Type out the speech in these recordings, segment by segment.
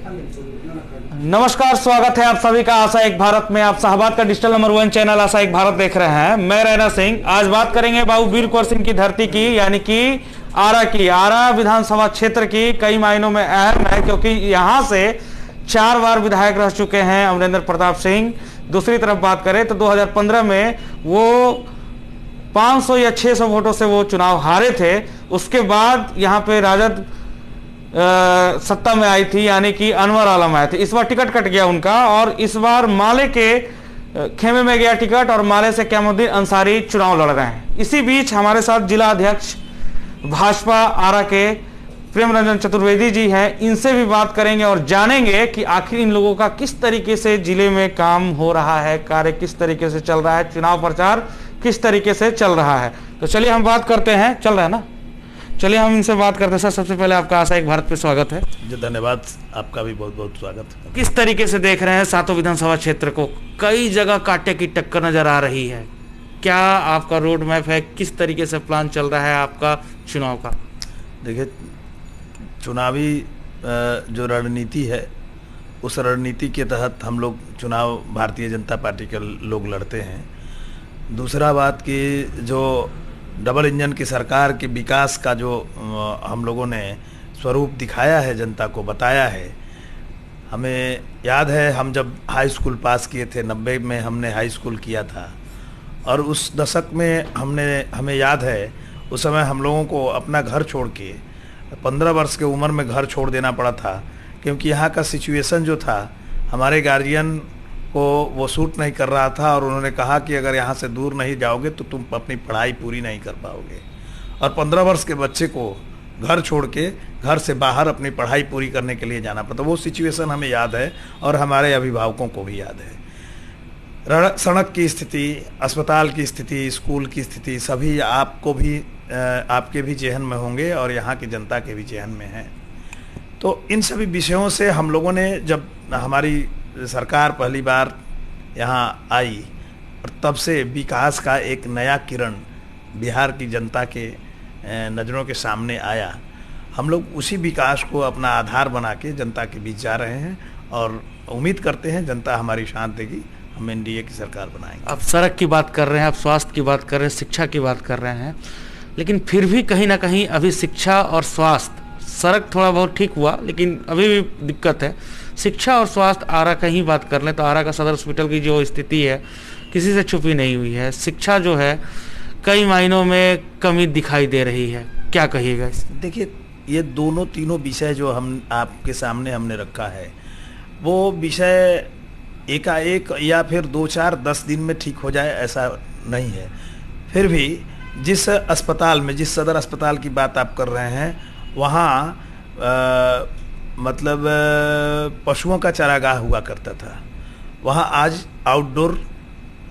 नमस्कार, स्वागत है आप सभी का आशा एक भारत में। आप शाहबाद का डिजिटल नंबर 1 चैनल आशा एक भारत देख रहे हैं। मैं रैना सिंह। आज बात करेंगे बाबू वीर कुंवर सिंह की धरती की, यानी कि आरा की। आरा विधानसभा क्षेत्र की कई मायनों में अहम है, क्योंकि यहाँ से 4 बार विधायक रह चुके हैं अमरेंद्र प्रताप सिंह। दूसरी तरफ बात करें तो 2015 में वो 500 या 600 वोटों से वो चुनाव हारे थे। उसके बाद यहाँ पे राजद सत्ता में आई थी, यानी कि अनवर आलम आए थे। इस बार टिकट कट गया उनका, और इस बार माले के खेमे में गया टिकट, और माले से क्यामुद्दीन अंसारी चुनाव लड़ रहे हैं। इसी बीच हमारे साथ जिला अध्यक्ष भाजपा आरा के प्रेम रंजन चतुर्वेदी जी हैं। इनसे भी बात करेंगे और जानेंगे कि आखिर इन लोगों का किस तरीके से जिले में काम हो रहा है, कार्य किस तरीके से चल रहा है, चुनाव प्रचार किस तरीके से चल रहा है। तो चलिए हम बात करते हैं। चल रहा है ना, चलिए हम इनसे बात करते हैं। सर, सबसे पहले आपका आशा एक भारत पे स्वागत है जी। धन्यवाद, आपका भी बहुत बहुत स्वागत। किस तरीके से देख रहे हैं सातों विधानसभा क्षेत्र को? कई जगह कांटे की टक्कर नजर आ रही है। क्या आपका रोड मैप है? किस तरीके से प्लान चल रहा है आपका चुनाव का? देखिए, चुनावी जो रणनीति है, उस रणनीति के तहत हम लोग चुनाव भारतीय जनता पार्टी के लोग लड़ते हैं। दूसरा बात कि जो डबल इंजन की सरकार के विकास का जो हम लोगों ने स्वरूप दिखाया है, जनता को बताया है। हमें याद है, हम जब हाई स्कूल पास किए थे, 90 में हमने हाई स्कूल किया था, और उस दशक में हमें याद है, उस समय हम लोगों को अपना घर छोड़ के 15 वर्ष के उम्र में घर छोड़ देना पड़ा था, क्योंकि यहाँ का सिचुएशन जो था, हमारे गार्जियन को वो सूट नहीं कर रहा था, और उन्होंने कहा कि अगर यहाँ से दूर नहीं जाओगे तो तुम अपनी पढ़ाई पूरी नहीं कर पाओगे। और 15 वर्ष के बच्चे को घर छोड़ के घर से बाहर अपनी पढ़ाई पूरी करने के लिए जाना पड़ता। वो सिचुएशन हमें याद है, और हमारे अभिभावकों को भी याद है। सड़क की स्थिति, अस्पताल की स्थिति, स्कूल की स्थिति, सभी आपको भी आपके भी जेहन में होंगे, और यहाँ की जनता के भी जेहन में हैं। तो इन सभी विषयों से हम लोगों ने, जब हमारी सरकार पहली बार यहाँ आई, और तब से विकास का एक नया किरण बिहार की जनता के नज़रों के सामने आया। हम लोग उसी विकास को अपना आधार बना के जनता के बीच जा रहे हैं, और उम्मीद करते हैं जनता हमारी साथ देगी, हम एनडीए की सरकार बनाएंगे। आप सड़क की बात कर रहे हैं, आप स्वास्थ्य की बात कर रहे हैं, शिक्षा की बात कर रहे हैं, लेकिन फिर भी कहीं ना कहीं अभी शिक्षा और स्वास्थ्य, सड़क थोड़ा बहुत ठीक हुआ लेकिन अभी भी दिक्कत है। शिक्षा और स्वास्थ्य, आरा का ही बात कर लें तो आरा का सदर हॉस्पिटल की जो स्थिति है किसी से छुपी नहीं हुई है। शिक्षा जो है कई मायनों में कमी दिखाई दे रही है, क्या कहिएगा इस? देखिए, ये तीनों विषय जो हम आपके सामने हमने रखा है, वो विषय एकाएक या फिर 2-4-10 दिन में ठीक हो जाए, ऐसा नहीं है। फिर भी जिस अस्पताल में, जिस सदर अस्पताल की बात आप कर रहे हैं, वहाँ मतलब पशुओं का चारागाह हुआ करता था। वहाँ आज आउटडोर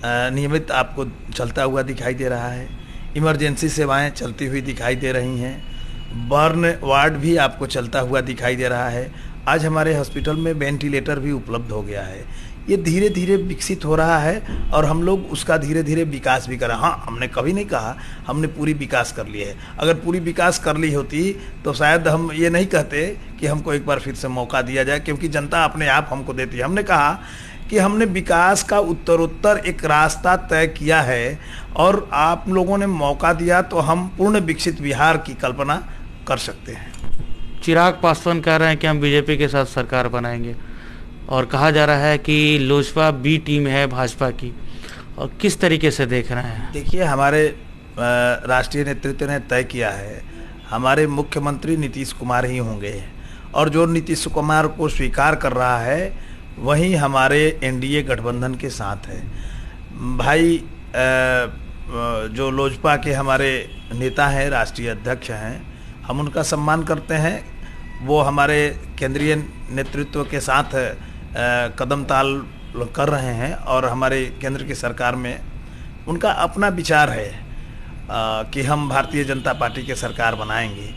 नियमित आपको चलता हुआ दिखाई दे रहा है। इमरजेंसी सेवाएं चलती हुई दिखाई दे रही हैं। बर्न वार्ड भी आपको चलता हुआ दिखाई दे रहा है। आज हमारे हॉस्पिटल में वेंटिलेटर भी उपलब्ध हो गया है। ये धीरे धीरे विकसित हो रहा है, और हम लोग उसका धीरे धीरे विकास भी कर रहे हैं। हाँ, हमने कभी नहीं कहा हमने पूरी विकास कर ली है। अगर पूरी विकास कर ली होती तो शायद हम ये नहीं कहते कि हमको एक बार फिर से मौका दिया जाए, क्योंकि जनता अपने आप हमको देती है। हमने कहा कि हमने विकास का उत्तरोत्तर एक रास्ता तय किया है, और आप लोगों ने मौका दिया तो हम पूर्ण विकसित बिहार की कल्पना कर सकते हैं। चिराग पासवान कह रहे हैं कि हम बीजेपी के साथ सरकार बनाएंगे, और कहा जा रहा है कि लोजपा बी टीम है भाजपा की, और किस तरीके से देख रहे हैं? देखिए, हमारे राष्ट्रीय नेतृत्व ने तय किया है, हमारे मुख्यमंत्री नीतीश कुमार ही होंगे, और जो नीतीश कुमार को स्वीकार कर रहा है वही हमारे एनडीए गठबंधन के साथ है। भाई जो लोजपा के हमारे नेता हैं, राष्ट्रीय अध्यक्ष हैं, हम उनका सम्मान करते हैं। वो हमारे केंद्रीय नेतृत्व के साथ कदम ताल कर रहे हैं, और हमारे केंद्र की सरकार में उनका अपना विचार है कि हम भारतीय जनता पार्टी की सरकार बनाएंगे।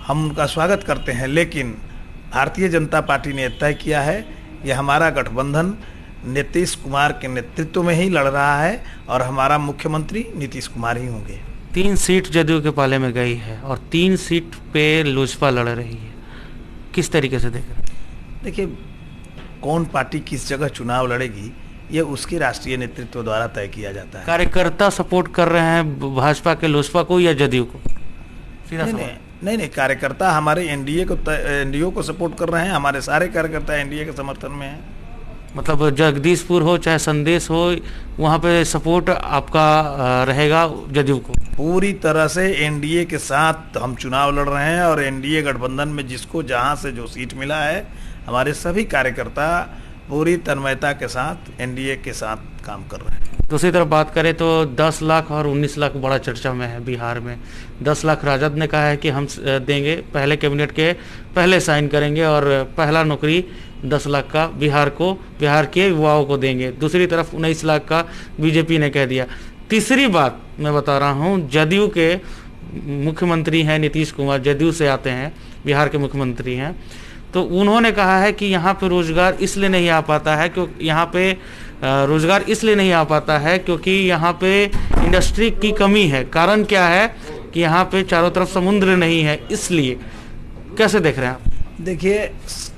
हम उनका स्वागत करते हैं, लेकिन भारतीय जनता पार्टी ने तय किया है कि हमारा गठबंधन नीतीश कुमार के नेतृत्व में ही लड़ रहा है, और हमारा मुख्यमंत्री नीतीश कुमार ही होंगे। 3 सीट जदयू के पाले में गई है, और 3 सीट पे लोजपा लड़ रही है। किस तरीके से देख रहे हैं? देखिए, कौन पार्टी किस जगह चुनाव लड़ेगी ये उसके राष्ट्रीय नेतृत्व द्वारा तय किया जाता है। कार्यकर्ता सपोर्ट कर रहे हैं भाजपा के, लोजपा को या जदयू को? सीधा नहीं, सवाल। नहीं, कार्यकर्ता हमारे एनडीए को सपोर्ट कर रहे हैं। हमारे सारे कार्यकर्ता एनडीए के समर्थन में हैं। मतलब जगदीशपुर हो चाहे संदेश हो, वहाँ पे सपोर्ट आपका रहेगा जदयू को? पूरी तरह से एनडीए के साथ हम चुनाव लड़ रहे हैं और एनडीए गठबंधन में जिसको जहाँ से जो सीट मिला है, हमारे सभी कार्यकर्ता पूरी तन्मयता के साथ एनडीए के साथ काम कर रहे हैं। दूसरी तरफ बात करें तो 10 लाख और 19 लाख बड़ा चर्चा में है बिहार में। 10 लाख राजद ने कहा है कि हम देंगे, पहले कैबिनेट के पहले साइन करेंगे और पहला नौकरी 10 लाख का बिहार के युवाओं को देंगे। दूसरी तरफ 19 लाख का बीजेपी ने कह दिया। तीसरी बात मैं बता रहा हूँ, जदयू के मुख्यमंत्री हैं नीतीश कुमार, जदयू से आते हैं, बिहार के मुख्यमंत्री हैं, तो उन्होंने कहा है कि यहाँ पे रोजगार इसलिए नहीं आ पाता है क्योंकि यहाँ पे रोजगार इसलिए नहीं आ पाता है क्योंकि यहाँ पे इंडस्ट्री की कमी है। कारण क्या है कि यहाँ पे चारों तरफ समुद्र नहीं है, इसलिए। कैसे देख रहे हैं आप? देखिए,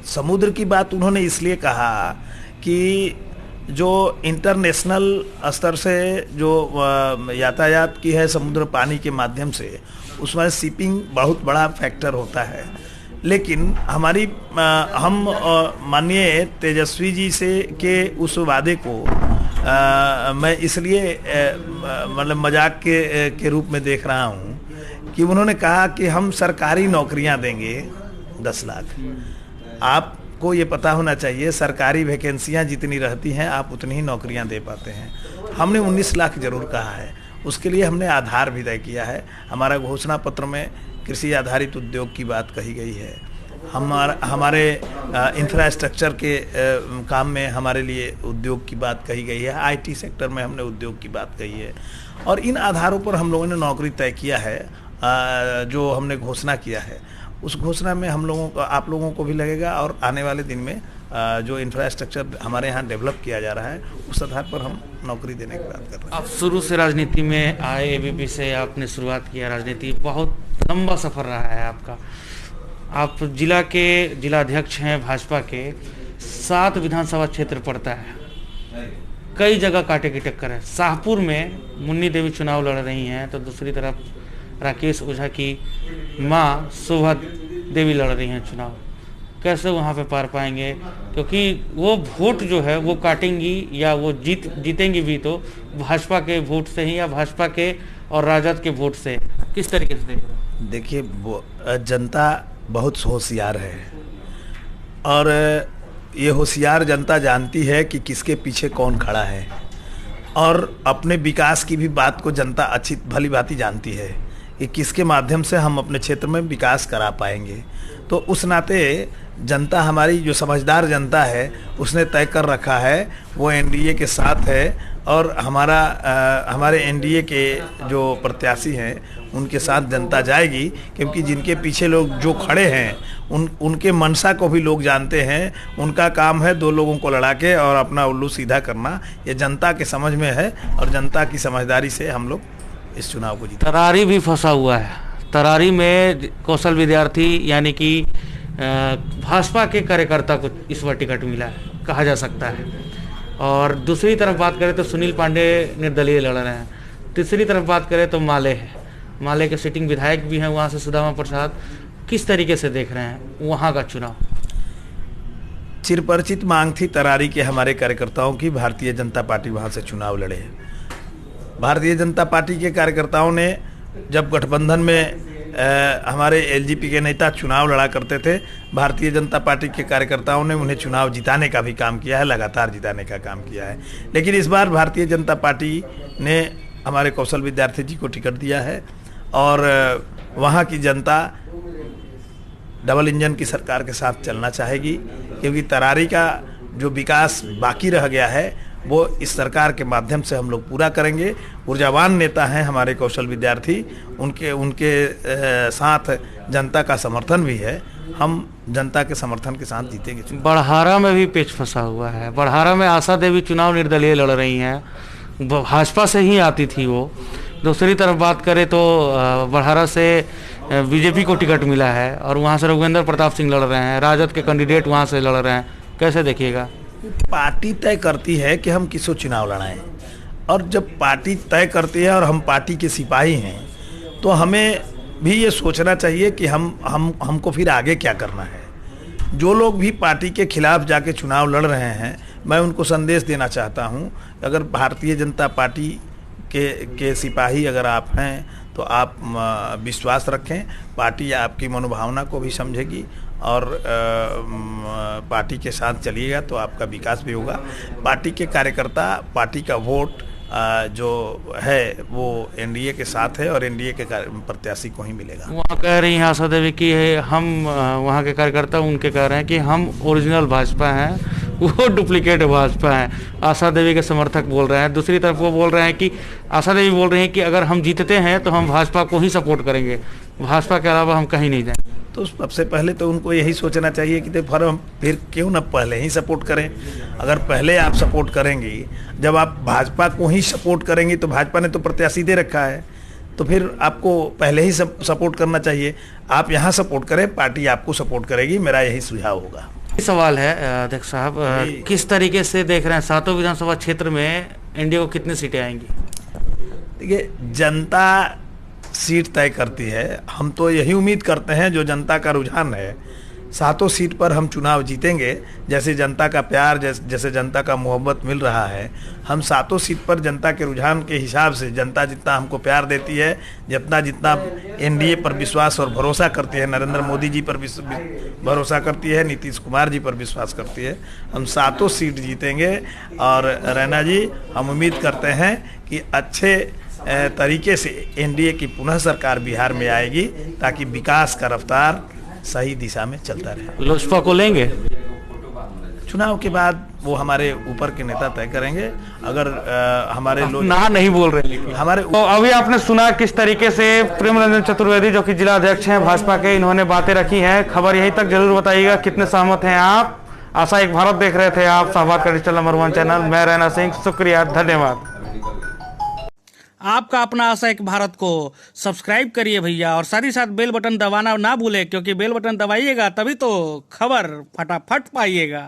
समुद्र की बात उन्होंने इसलिए कहा कि जो इंटरनेशनल स्तर से जो यातायात की है समुद्र पानी के माध्यम से, उसमें शिपिंग बहुत बड़ा फैक्टर होता है। लेकिन हम माननीय तेजस्वी जी से के उस वादे को मैं इसलिए मतलब मजाक के रूप में देख रहा हूँ कि उन्होंने कहा कि हम सरकारी नौकरियां देंगे 10 लाख। आपको ये पता होना चाहिए, सरकारी वैकेंसियां जितनी रहती हैं आप उतनी ही नौकरियां दे पाते हैं। हमने 19 लाख जरूर कहा है, उसके लिए हमने आधार भी तय किया है। हमारा घोषणा पत्र में कृषि आधारित उद्योग की बात कही गई है। हमारे इंफ्रास्ट्रक्चर के काम में हमारे लिए उद्योग की बात कही गई है। आईटी सेक्टर में हमने उद्योग की बात कही है और इन आधारों पर हम लोगों ने नौकरी तय किया है। जो हमने घोषणा किया है उस घोषणा में हम लोगों को, आप लोगों को भी लगेगा और आने वाले दिन में जो इंफ्रास्ट्रक्चर हमारे यहाँ डेवलप किया जा रहा है उस आधार पर हम नौकरी देने की बात कर रहे हैं। आप शुरू से राजनीति में आए, एबीपी से आपने शुरुआत किया राजनीति, बहुत लंबा सफर रहा है आपका। आप जिलाध्यक्ष हैं भाजपा के, 7 विधानसभा क्षेत्र पड़ता है, कई जगह कांटे की टक्कर है। शाहपुर में मुन्नी देवी चुनाव लड़ रही हैं तो दूसरी तरफ राकेश ओझा की माँ शोभा देवी लड़ रही हैं चुनाव। कैसे वहाँ पे पार पाएंगे? क्योंकि वो वोट जो है वो काटेंगी या वो जीतेंगी भी तो भाजपा के वोट से ही या भाजपा के और राजद के वोट से। किस तरीके से देख रहे हैं? देखिए, जनता बहुत होशियार है और ये होशियार जनता जानती है कि किसके पीछे कौन खड़ा है और अपने विकास की भी बात को जनता अच्छी भली भांति जानती है कि किसके माध्यम से हम अपने क्षेत्र में विकास करा पाएंगे। तो उस नाते जनता, हमारी जो समझदार जनता है, उसने तय कर रखा है वो एनडीए के साथ है और हमारे एनडीए के जो प्रत्याशी हैं उनके साथ जनता जाएगी। क्योंकि जिनके पीछे लोग जो खड़े हैं उनके मनसा को भी लोग जानते हैं। उनका काम है 2 लोगों को लड़ा के और अपना उल्लू सीधा करना। ये जनता के समझ में है और जनता की समझदारी से हम लोग इस चुनाव को जीते। तरारी भी फंसा हुआ है। तरारी में कौशल विद्यार्थी यानी कि भाजपा के कार्यकर्ता को इस बार टिकट मिला है, कहा जा सकता है। और दूसरी तरफ बात करें तो सुनील पांडे निर्दलीय लड़ रहे हैं। तीसरी तरफ बात करें तो माले है, माले के सिटिंग विधायक भी हैं वहाँ से सुदामा प्रसाद। किस तरीके से देख रहे हैं वहाँ का चुनाव? चिरपरिचित मांग थी तरारी के हमारे कार्यकर्ताओं की, भारतीय जनता पार्टी वहाँ से चुनाव लड़े। भारतीय जनता पार्टी के कार्यकर्ताओं ने जब गठबंधन में हमारे एलजेपी के नेता चुनाव लड़ा करते थे, भारतीय जनता पार्टी के कार्यकर्ताओं ने उन्हें चुनाव जिताने का भी काम किया है, लगातार जिताने का काम किया है। लेकिन इस बार भारतीय जनता पार्टी ने हमारे कौशल विद्यार्थी जी को टिकट दिया है और वहाँ की जनता डबल इंजन की सरकार के साथ चलना चाहेगी। क्योंकि तरारी का जो विकास बाकी रह गया है वो इस सरकार के माध्यम से हम लोग पूरा करेंगे। ऊर्जावान नेता हैं हमारे कौशल विद्यार्थी, उनके साथ जनता का समर्थन भी है। हम जनता के समर्थन के साथ जीतेंगे। बड़हारा में भी पेच फंसा हुआ है। बड़हारा में आशा देवी चुनाव निर्दलीय लड़ रही हैं, भाजपा से ही आती थी वो। दूसरी तरफ बात करें तो बड़हारा से बीजेपी को टिकट मिला है और वहाँ से रघुवेंद्र प्रताप सिंह लड़ रहे हैं, राजद के कैंडिडेट वहाँ से लड़ रहे हैं, कैसे देखिएगा? पार्टी तय करती है कि हम किसको चुनाव लड़ाएं, और जब पार्टी तय करती है और हम पार्टी के सिपाही हैं तो हमें भी ये सोचना चाहिए कि हमको फिर आगे क्या करना है। जो लोग भी पार्टी के खिलाफ जाके चुनाव लड़ रहे हैं, मैं उनको संदेश देना चाहता हूं, अगर भारतीय जनता पार्टी के सिपाही अगर आप हैं तो आप विश्वास रखें, पार्टी आपकी मनोभावना को भी समझेगी और पार्टी के साथ चलिएगा तो आपका विकास भी होगा। पार्टी के कार्यकर्ता, पार्टी का वोट जो है वो एनडीए के साथ है और एनडीए के प्रत्याशी को ही मिलेगा। वहाँ कह रही हैं आशा देवी कि हम वहाँ के कार्यकर्ता उनके कह रहे हैं कि हम ओरिजिनल भाजपा हैं, वो डुप्लीकेट भाजपा हैं। आशा देवी के समर्थक बोल रहे हैं। दूसरी तरफ वो बोल रहे हैं कि आशा देवी बोल रही हैं कि अगर हम जीतते हैं तो हम भाजपा को ही सपोर्ट करेंगे, भाजपा के अलावा हम कहीं नहीं जाएंगे। तो सबसे पहले तो उनको यही सोचना चाहिए कि फिर क्यों ना पहले ही सपोर्ट करें। अगर पहले आप सपोर्ट करेंगी, जब आप भाजपा को ही सपोर्ट करेंगी तो भाजपा ने तो प्रत्याशी दे रखा है, तो फिर आपको पहले ही सपोर्ट करना चाहिए। आप यहाँ सपोर्ट करें, पार्टी आपको सपोर्ट करेगी, मेरा यही सुझाव होगा। सवाल है अध्यक्ष साहब, किस तरीके से देख रहे हैं 7 विधानसभा क्षेत्र में एनडीए को कितनी सीटें आएंगी? देखिए, जनता सीट तय करती है। हम तो यही उम्मीद करते हैं, जो जनता का रुझान है, 7 सीट पर हम चुनाव जीतेंगे। जैसे जनता का प्यार, जैसे जनता का मोहब्बत मिल रहा है, हम 7 सीट पर जनता के रुझान के हिसाब से, जनता जितना हमको प्यार देती है, जितना एनडीए पर विश्वास और भरोसा करती है, नरेंद्र मोदी जी पर भरोसा करती है, नीतीश कुमार जी पर विश्वास करती है, हम 7 सीट जीतेंगे। और रैना जी, हम उम्मीद करते हैं कि अच्छे तरीके से एनडीए की पुनः सरकार बिहार में आएगी, ताकि विकास का रफ्तार सही दिशा में चलता रहे। लोजपा को लेंगे? चुनाव के बाद वो हमारे ऊपर के नेता तय करेंगे। अगर हमारे लोग ना नहीं बोल रहे, लेकिन हमारे तो अभी आपने सुना किस तरीके से प्रेम रंजन चतुर्वेदी, जो कि जिला अध्यक्ष हैं भाजपा के, इन्होंने बातें रखी हैं। खबर यहीं तक जरूर बताइएगा कितने सहमत हैं आप। आशा एक भारत देख रहे थे आप, सहभाग का डिजिटल नंबर 1 चैनल। मैं रैना सिंह, शुक्रिया, धन्यवाद। आपका अपना आशा एक भारत को सब्सक्राइब करिए भैया, और साथ ही साथ बेल बटन दबाना ना भूले, क्योंकि बेल बटन दबाइएगा तभी तो खबर फटाफट पाइएगा।